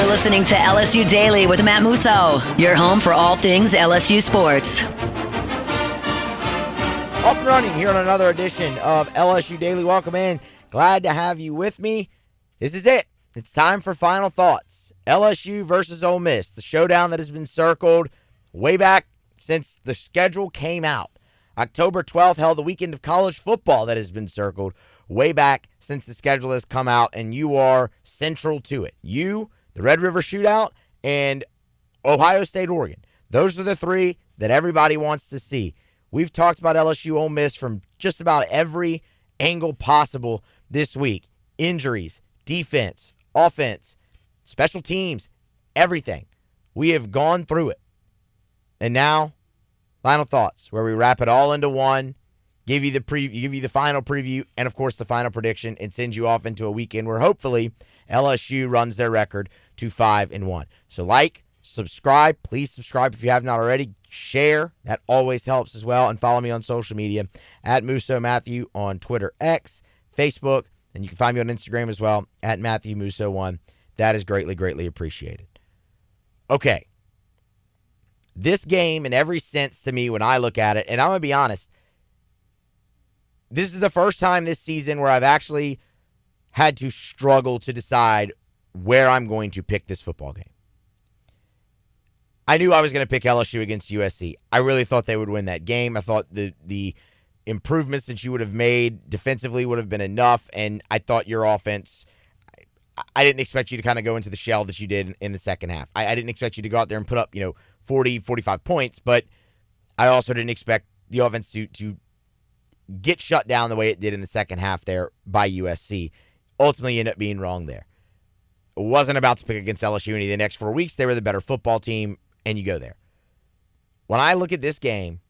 listening to LSU Daily with Matt Musso, your home for all things LSU sports. Off and running here on another edition of LSU Daily. Welcome in. Glad to have you with me. This is it. It's time for final thoughts. LSU versus Ole Miss, the showdown that has been circled way back since the schedule came out. October 12th held the weekend of college football that has been circled way back since the schedule has come out, and you are central to it. You, the Red River Shootout, and Ohio State, Oregon. Those are the three that everybody wants to see. We've talked about LSU Ole Miss from just about every angle possible this week. Injuries, defense, offense, special teams, everything. We have gone through it. And now, final thoughts, where we wrap it all into one, give you the final preview, and of course the final prediction, and send you off into a weekend where hopefully LSU runs their record to 5-1. So subscribe. Please subscribe if you have not already. Share. That always helps as well. And follow me on social media at Musso Matthew on Twitter, X, Facebook, and you can find me on Instagram as well at Matthew Musso1. That is greatly, greatly appreciated. Okay. This game, in every sense to me when I look at it, and I'm going to be honest, this is the first time this season where I've actually had to struggle to decide where I'm going to pick this football game. I knew I was going to pick LSU against USC. I really thought they would win that game. I thought the improvements that you would have made defensively would have been enough, and I thought your offense, I didn't expect you to kind of go into the shell that you did in the second half. I didn't expect you to go out there and put up, 40, 45 points, but I also didn't expect the offense to get shut down the way it did in the second half there by USC. Ultimately, ended up being wrong there. It wasn't about to pick against LSU any of the next 4 weeks. They were the better football team, and you go there. When I look at this game,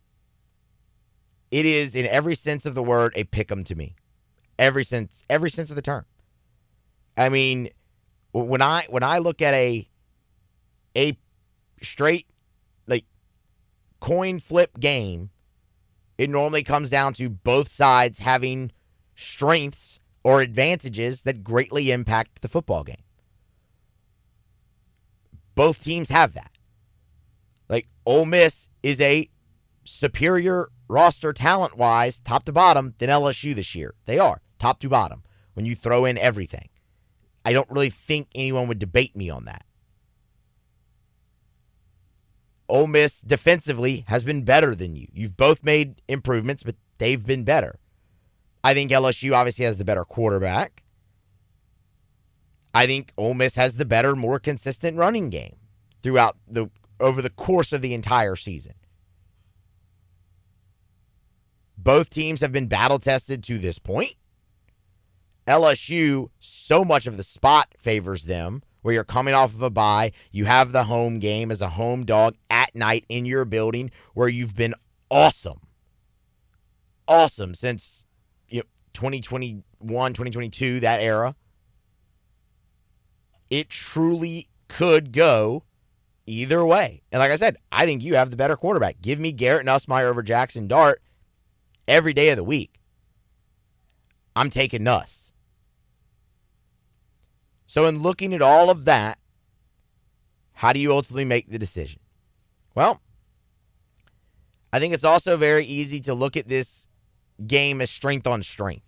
it is, in every sense of the word, a pick-em to me. Every sense of the term. I mean, when I look at a straight coin flip game, it normally comes down to both sides having strengths or advantages that greatly impact the football game. Both teams have that. Ole Miss is a superior roster talent-wise, top to bottom, than LSU this year. They are, top to bottom, when you throw in everything. I don't really think anyone would debate me on that. Ole Miss defensively has been better than you. You've both made improvements, but they've been better. I think LSU obviously has the better quarterback. I think Ole Miss has the better, more consistent running game over the course of the entire season. Both teams have been battle-tested to this point. LSU, so much of the spot favors them, where you're coming off of a bye. You have the home game as a home dog at night in your building, where you've been awesome. Awesome since 2021, 2022, that era. It truly could go either way. And like I said, I think you have the better quarterback. Give me Garrett Nussmeier over Jackson Dart every day of the week. I'm taking Nuss. So in looking at all of that, how do you ultimately make the decision? Well, I think it's also very easy to look at this game as strength on strength.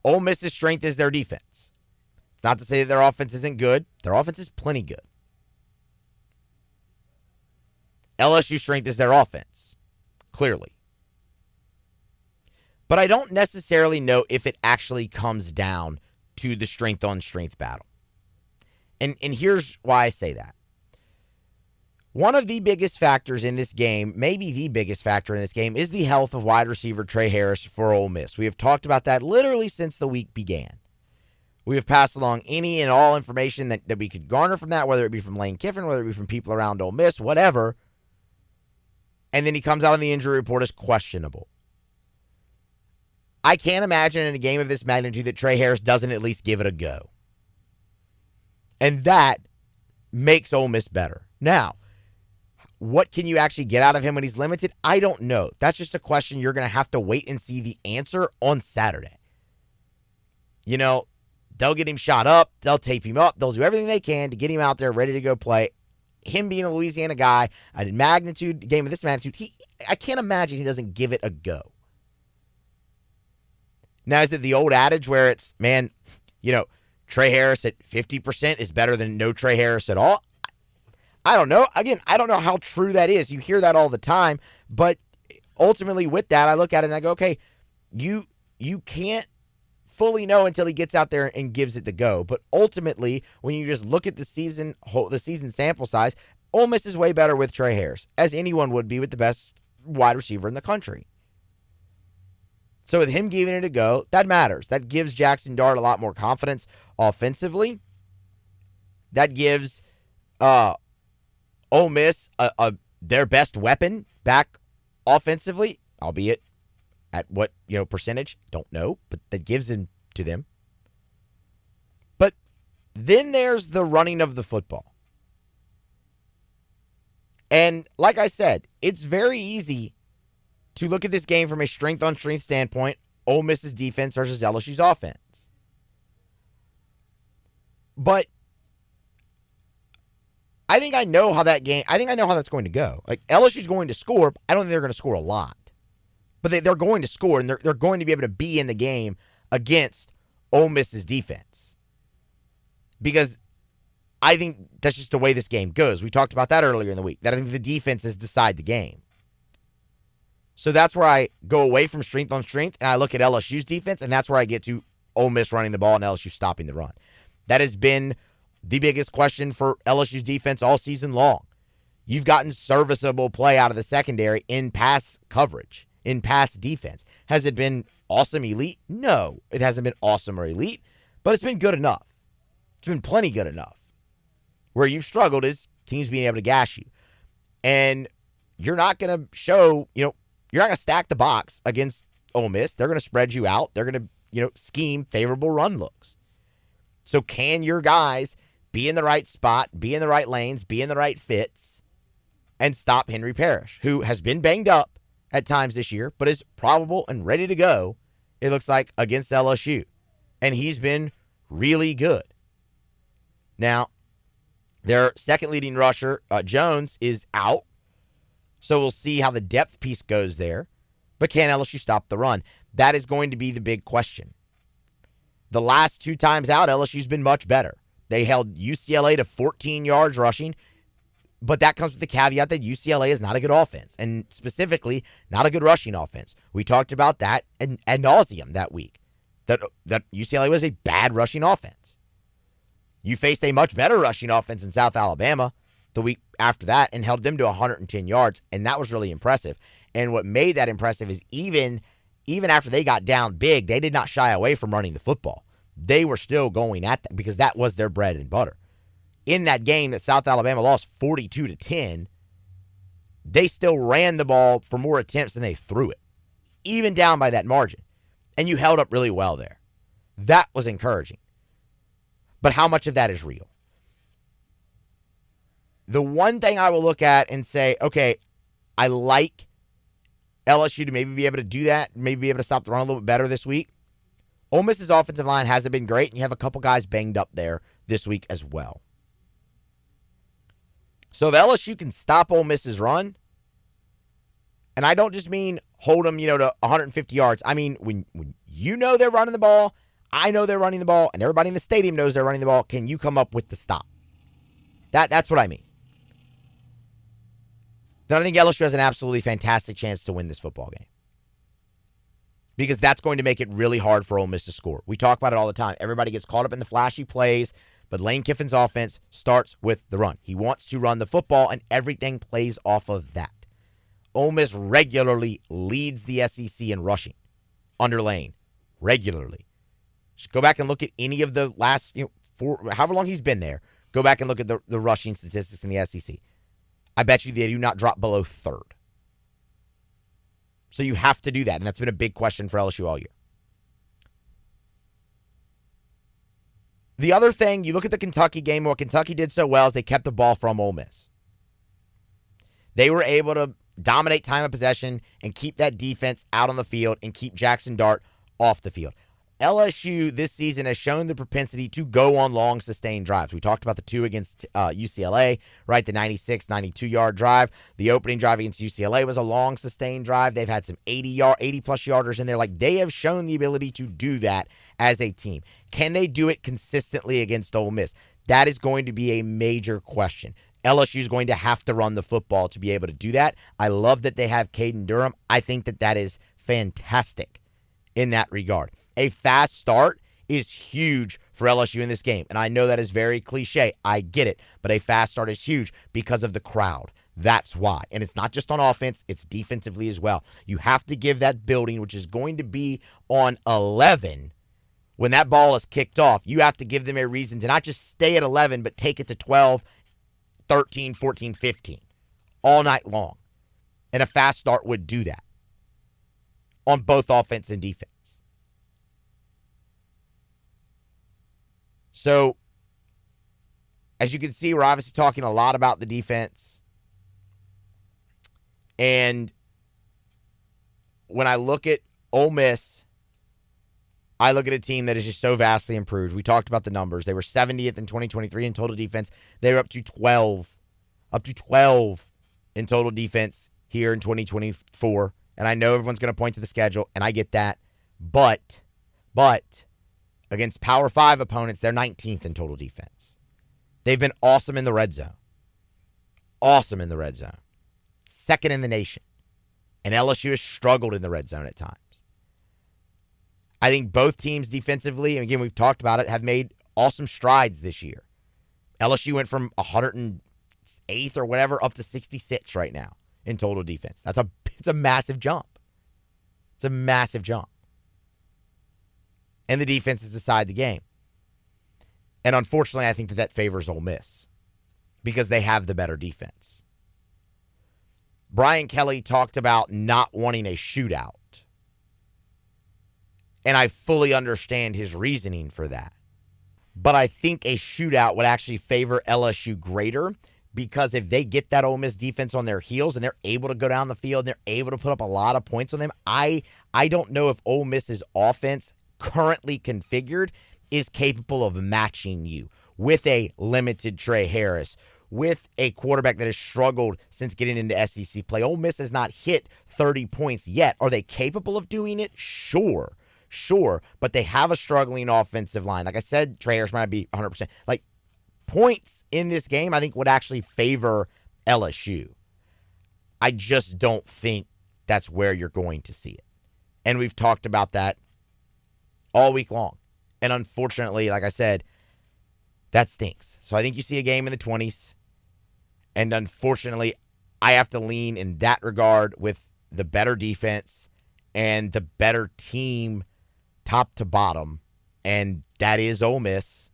Ole Miss's strength is their defense. It's not to say that their offense isn't good. Their offense is plenty good. LSU's strength is their offense, clearly. But I don't necessarily know if it actually comes down to the strength-on-strength battle. And here's why I say that. One of the biggest factors in this game, maybe the biggest factor in this game, is the health of wide receiver Trey Harris for Ole Miss. We have talked about that literally since the week began. We have passed along any and all information that we could garner from that, whether it be from Lane Kiffin, whether it be from people around Ole Miss, whatever. And then he comes out on the injury report as questionable. I can't imagine in a game of this magnitude that Trey Harris doesn't at least give it a go. And that makes Ole Miss better. Now, what can you actually get out of him when he's limited? I don't know. That's just a question you're going to have to wait and see the answer on Saturday. They'll get him shot up. They'll tape him up. They'll do everything they can to get him out there ready to go play. Him being a Louisiana guy, a game of this magnitude, I can't imagine he doesn't give it a go. Now, is it the old adage where it's, man, Trey Harris at 50% is better than no Trey Harris at all? I don't know. Again, I don't know how true that is. You hear that all the time, but ultimately with that, I look at it and I go, okay, you can't fully know until he gets out there and gives it the go. But ultimately, when you just look at the season sample size, Ole Miss is way better with Trey Harris, as anyone would be with the best wide receiver in the country. So with him giving it a go, that matters. That gives Jackson Dart a lot more confidence offensively. That gives Ole Miss their best weapon back offensively, albeit at what percentage? Don't know, but that gives them to them. But then there's the running of the football. And like I said, it's very easy to look at this game from a strength-on-strength standpoint, Ole Miss's defense versus LSU's offense. But I think I know how that's going to go. Like, LSU's going to score, but I don't think they're going to score a lot. But they're going to score, and they're going to be able to be in the game against Ole Miss's defense. Because I think that's just the way this game goes. We talked about that earlier in the week, that I think the defenses decide the game. So that's where I go away from strength on strength, and I look at LSU's defense, and that's where I get to Ole Miss running the ball and LSU stopping the run. That has been the biggest question for LSU's defense all season long. You've gotten serviceable play out of the secondary in pass coverage, in pass defense. Has it been awesome, elite? No, it hasn't been awesome or elite, but it's been good enough. It's been plenty good enough. Where you've struggled is teams being able to gash you. And you're not going to show, you're not going to stack the box against Ole Miss. They're going to spread you out. They're going to, scheme favorable run looks. So can your guys be in the right spot, be in the right lanes, be in the right fits, and stop Henry Parrish, who has been banged up at times this year, but is probable and ready to go, it looks like, against LSU. And he's been really good. Now, their second leading rusher, Jones, is out. So we'll see how the depth piece goes there. But can LSU stop the run? That is going to be the big question. The last two times out, LSU's been much better. They held UCLA to 14 yards rushing, but that comes with the caveat that UCLA is not a good offense, and specifically, not a good rushing offense. We talked about that ad nauseum that week, that UCLA was a bad rushing offense. You faced a much better rushing offense in South Alabama the week after that and held them to 110 yards, and that was really impressive. And what made that impressive is even after they got down big, they did not shy away from running the football. They were still going at that because that was their bread and butter. In that game that South Alabama lost 42-10, they still ran the ball for more attempts than they threw it, even down by that margin. And you held up really well there. That was encouraging. But how much of that is real? The one thing I will look at and say, okay, I like LSU to maybe be able to do that, maybe be able to stop the run a little bit better this week. Ole Miss's offensive line hasn't been great, and you have a couple guys banged up there this week as well. So if LSU can stop Ole Miss's run, and I don't just mean hold them, to 150 yards. I mean, when you know they're running the ball, I know they're running the ball, and everybody in the stadium knows they're running the ball, can you come up with the stop? That's what I mean. Then I think LSU has an absolutely fantastic chance to win this football game. Because that's going to make it really hard for Ole Miss to score. We talk about it all the time. Everybody gets caught up in the flashy plays, but Lane Kiffin's offense starts with the run. He wants to run the football, and everything plays off of that. Ole Miss regularly leads the SEC in rushing under Lane. Regularly. Just go back and look at any of the last, however long he's been there. Go back and look at the rushing statistics in the SEC. I bet you they do not drop below third. So you have to do that, and that's been a big question for LSU all year. The other thing, you look at the Kentucky game, what Kentucky did so well is they kept the ball from Ole Miss. They were able to dominate time of possession and keep that defense out on the field and keep Jackson Dart off the field. LSU this season has shown the propensity to go on long, sustained drives. We talked about the two against UCLA, right? The 96, 92-yard drive. The opening drive against UCLA was a long, sustained drive. They've had some 80-plus yarders in there. Like, they have shown the ability to do that as a team. Can they do it consistently against Ole Miss? That is going to be a major question. LSU is going to have to run the football to be able to do that. I love that they have Caden Durham. I think that that is fantastic in that regard. A fast start is huge for LSU in this game. And I know that is very cliche. I get it. But a fast start is huge because of the crowd. That's why. And it's not just on offense, it's defensively as well. You have to give that building, which is going to be on 11, when that ball is kicked off, you have to give them a reason to not just stay at 11, but take it to 12, 13, 14, 15 all night long. And a fast start would do that on both offense and defense. So, as you can see, we're obviously talking a lot about the defense. And when I look at Ole Miss, I look at a team that is just so vastly improved. We talked about the numbers. They were 70th in 2023 in total defense. They were up to 12 in total defense here in 2024. And I know everyone's going to point to the schedule, and I get that. But against Power 5 opponents, they're 19th in total defense. They've been awesome in the red zone. Awesome in the red zone. Second in the nation. And LSU has struggled in the red zone at times. I think both teams defensively, and again, we've talked about it, have made awesome strides this year. LSU went from 108th or whatever up to 66 right now in total defense. It's a massive jump. It's a massive jump. And the defense has decided the game. And unfortunately, I think that favors Ole Miss because they have the better defense. Brian Kelly talked about not wanting a shootout. And I fully understand his reasoning for that. But I think a shootout would actually favor LSU greater because if they get that Ole Miss defense on their heels and they're able to go down the field and they're able to put up a lot of points on them, I don't know if Ole Miss's offense currently configured is capable of matching you with a limited Trey Harris, with a quarterback that has struggled since getting into SEC play. Ole Miss has not hit 30 points yet. Are they capable of doing it? Sure, but they have a struggling offensive line. Like I said, Trey Harris might be 100%. Like, points in this game, I think, would actually favor LSU. I just don't think that's where you're going to see it. And we've talked about that all week long. And unfortunately, like I said, that stinks. So I think you see a game in the 20s. And unfortunately, I have to lean in that regard with the better defense and the better team top to bottom. And that is Ole Miss.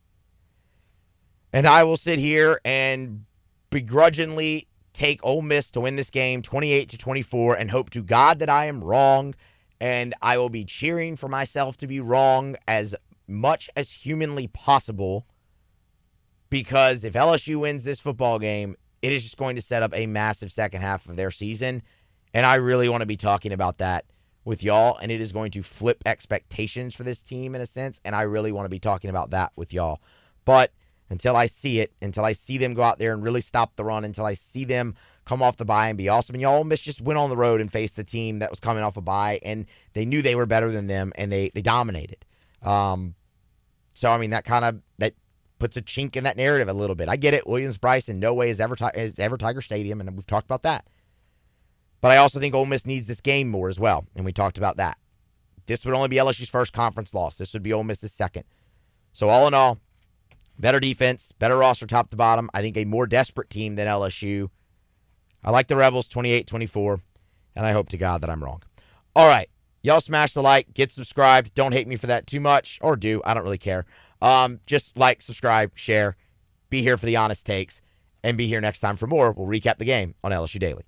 And I will sit here and begrudgingly take Ole Miss to win this game 28-24 and hope to God that I am wrong. And I will be cheering for myself to be wrong as much as humanly possible. Because if LSU wins this football game, it is just going to set up a massive second half of their season. And I really want to be talking about that with y'all. And it is going to flip expectations for this team in a sense. And I really want to be talking about that with y'all. But until I see it, until I see them go out there and really stop the run, until I see them come off the bye and be awesome. And y'all, Ole Miss just went on the road and faced the team that was coming off a bye. And they knew they were better than them. And they dominated. So, I mean, that puts a chink in that narrative a little bit. I get it. Williams-Brice in no way is ever Tiger Stadium, and we've talked about that. But I also think Ole Miss needs this game more as well, and we talked about that. This would only be LSU's first conference loss. This would be Ole Miss's second. So all in all, better defense, better roster top to bottom. I think a more desperate team than LSU. I like the Rebels 28-24, and I hope to God that I'm wrong. All right. Y'all smash the like, get subscribed. Don't hate me for that too much, or do. I don't really care. Just like, subscribe, share, be here for the honest takes, and be here next time for more. We'll recap the game on LSU Daily.